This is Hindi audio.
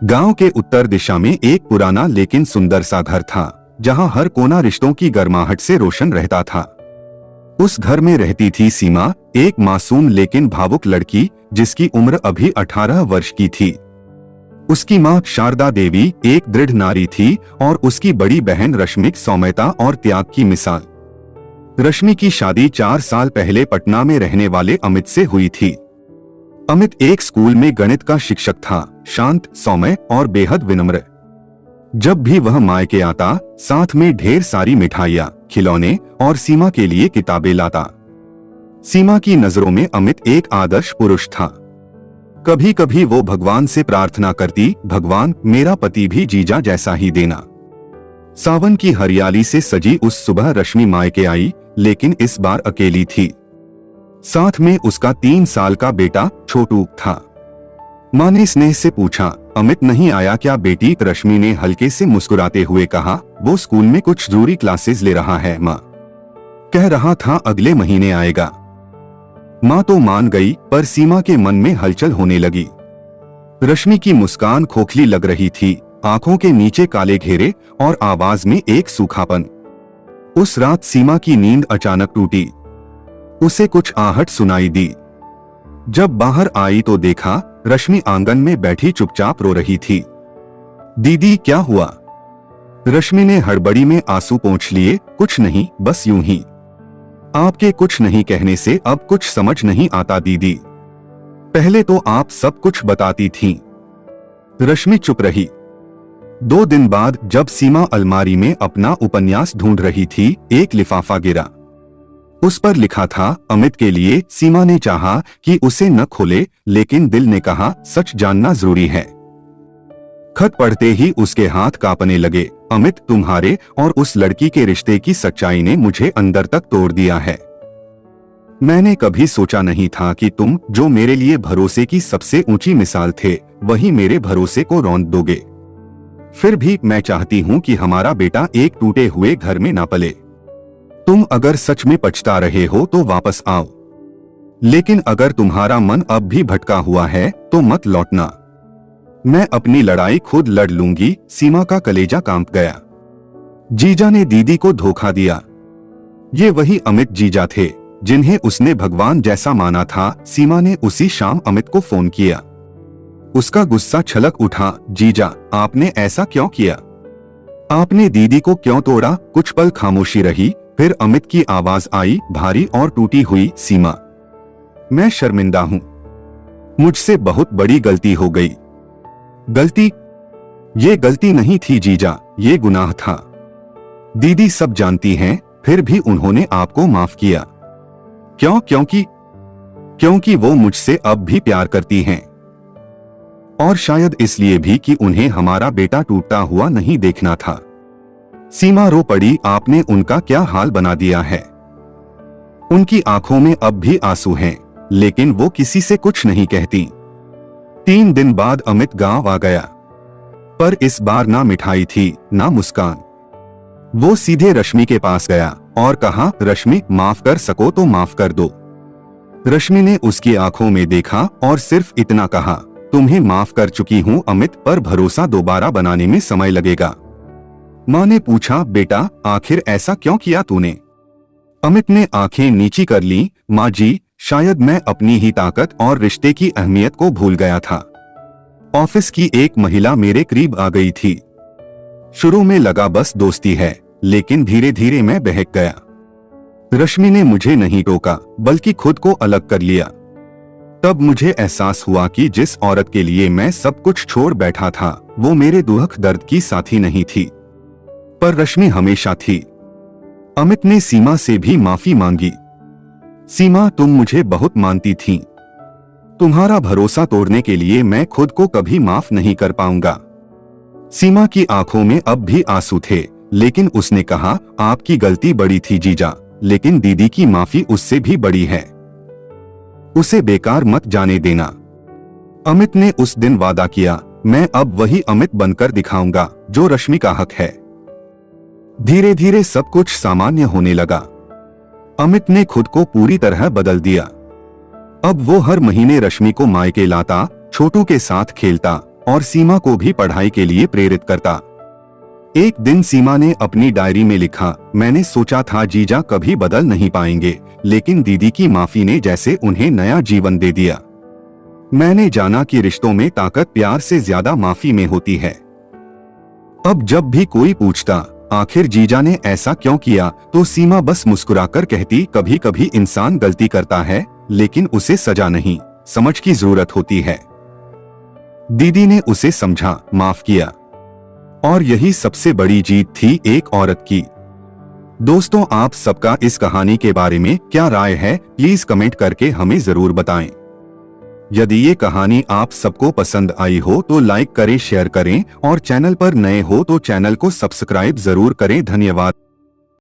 गांव के उत्तर दिशा में एक पुराना लेकिन सुंदर सा घर था, जहां हर कोना रिश्तों की गर्माहट से रोशन रहता था। उस घर में रहती थी सीमा, एक मासूम लेकिन भावुक लड़की जिसकी उम्र अभी 18 वर्ष की थी। उसकी मां शारदा देवी एक दृढ़ नारी थी और उसकी बड़ी बहन रश्मि सौम्यता और त्याग की मिसाल। रश्मि की शादी 4 साल पहले पटना में रहने वाले अमित से हुई थी। अमित एक स्कूल में गणित का शिक्षक था, शांत, सौम्य और बेहद विनम्र। जब भी वह मायके आता, साथ में ढेर सारी मिठाइयाँ, खिलौने और सीमा के लिए किताबें लाता। सीमा की नजरों में अमित एक आदर्श पुरुष था। कभी कभी वो भगवान से प्रार्थना करती, भगवान मेरा पति भी जीजा जैसा ही देना। सावन की हरियाली से सजी उस सुबह रश्मि मायके आई, लेकिन इस बार अकेली थी। साथ में उसका 3 साल का बेटा छोटू था। माँ ने स्नेह से पूछा, अमित नहीं आया क्या बेटी? रश्मि ने हल्के से मुस्कुराते हुए कहा, वो स्कूल में कुछ जरूरी क्लासेस ले रहा है माँ। कह रहा था अगले महीने आएगा। माँ तो मान गई, पर सीमा के मन में हलचल होने लगी। रश्मि की मुस्कान खोखली लग रही थी, आंखों के नीचे काले घेरे और आवाज में एक सूखापन। उस रात सीमा की नींद अचानक टूटी। उसे कुछ आहट सुनाई दी। जब बाहर आई तो देखा रश्मि आंगन में बैठी चुपचाप रो रही थी। दीदी क्या हुआ? रश्मि ने हड़बड़ी में आंसू पोंछ लिए। कुछ नहीं, बस यूं ही। आपके कुछ नहीं कहने से अब कुछ समझ नहीं आता दीदी। पहले तो आप सब कुछ बताती थीं। रश्मि चुप रही। 2 दिन बाद जब सीमा अलमारी में अपना उपन्यास ढूंढ रही थी, एक लिफाफा गिरा। उस पर लिखा था अमित के लिए। सीमा ने चाहा कि उसे न खोले, लेकिन दिल ने कहा सच जानना जरूरी है। खत पढ़ते ही उसके हाथ कांपने लगे। अमित, तुम्हारे और उस लड़की के रिश्ते की सच्चाई ने मुझे अंदर तक तोड़ दिया है। मैंने कभी सोचा नहीं था कि तुम, जो मेरे लिए भरोसे की सबसे ऊंची मिसाल थे, वही मेरे भरोसे को रौंद दोगे। फिर भी मैं चाहती हूँ कि हमारा बेटा एक टूटे हुए घर में ना पले। तुम अगर सच में पछता रहे हो तो वापस आओ, लेकिन अगर तुम्हारा मन अब भी भटका हुआ है तो मत लौटना। मैं अपनी लड़ाई खुद लड़ लूंगी। सीमा का कलेजा कांप गया। जीजा ने दीदी को धोखा दिया। ये वही अमित जीजा थे जिन्हें उसने भगवान जैसा माना था। सीमा ने उसी शाम अमित को फोन किया। उसका गुस्सा छलक उठा। जीजा, आपने ऐसा क्यों किया? आपने दीदी को क्यों तोड़ा? कुछ पल खामोशी रही, फिर अमित की आवाज आई, भारी और टूटी हुई, सीमा, मैं शर्मिंदा हूं। मुझसे बहुत बड़ी गलती हो गई। गलती? ये गलती नहीं थी जीजा, ये गुनाह था। दीदी सब जानती हैं, फिर भी उन्होंने आपको माफ किया। क्यों? क्योंकि वो मुझसे अब भी प्यार करती हैं। और शायद इसलिए भी कि उन्हें हमारा बेटा टूटता हुआ नहीं देखना था। सीमा रो पड़ी। आपने उनका क्या हाल बना दिया है। उनकी आंखों में अब भी आंसू हैं, लेकिन वो किसी से कुछ नहीं कहती। 3 दिन बाद अमित गांव आ गया, पर इस बार ना मिठाई थी, ना मुस्कान। वो सीधे रश्मि के पास गया और कहा, रश्मि, माफ कर सको तो माफ कर दो। रश्मि ने उसकी आंखों में देखा और सिर्फ इतना कहा, तुम्हें माफ कर चुकी हूं अमित, पर भरोसा दोबारा बनाने में समय लगेगा। माँ ने पूछा, बेटा आखिर ऐसा क्यों किया तूने? अमित ने आंखें नीची कर ली। माँ जी, शायद मैं अपनी ही ताकत और रिश्ते की अहमियत को भूल गया था। ऑफिस की एक महिला मेरे करीब आ गई थी। शुरू में लगा बस दोस्ती है, लेकिन धीरे धीरे मैं बहक गया। रश्मि ने मुझे नहीं टोका, बल्कि खुद को अलग कर लिया। तब मुझे एहसास हुआ कि जिस औरत के लिए मैं सब कुछ छोड़ बैठा था, वो मेरे दुख दर्द की साथी नहीं थी, पर रश्मि हमेशा थी। अमित ने सीमा से भी माफी मांगी। सीमा, तुम मुझे बहुत मानती थीं। तुम्हारा भरोसा तोड़ने के लिए मैं खुद को कभी माफ नहीं कर पाऊंगा। सीमा की आंखों में अब भी आंसू थे, लेकिन उसने कहा, आपकी गलती बड़ी थी जीजा, लेकिन दीदी की माफी उससे भी बड़ी है। उसे बेकार मत जाने देना। अमित ने उस दिन वादा किया, मैं अब वही अमित बनकर दिखाऊंगा जो रश्मि का हक है। धीरे धीरे सब कुछ सामान्य होने लगा। अमित ने खुद को पूरी तरह बदल दिया। अब वो हर महीने रश्मि को मायके लाता, छोटू के साथ खेलता और सीमा को भी पढ़ाई के लिए प्रेरित करता। एक दिन सीमा ने अपनी डायरी में लिखा, मैंने सोचा था जीजा कभी बदल नहीं पाएंगे, लेकिन दीदी की माफी ने जैसे उन्हें नया जीवन दे दिया। मैंने जाना कि रिश्तों में ताकत प्यार से ज्यादा माफी में होती है। अब जब भी कोई पूछता आखिर जीजा ने ऐसा क्यों किया, तो सीमा बस मुस्कुराकर कहती, कभी कभी इंसान गलती करता है, लेकिन उसे सजा नहीं, समझ की जरूरत होती है। दीदी ने उसे समझा, माफ किया, और यही सबसे बड़ी जीत थी एक औरत की। दोस्तों, आप सबका इस कहानी के बारे में क्या राय है, प्लीज कमेंट करके हमें जरूर बताएं। यदि ये कहानी आप सबको पसंद आई हो तो लाइक करें, शेयर करें, और चैनल पर नए हो तो चैनल को सब्सक्राइब जरूर करें। धन्यवाद।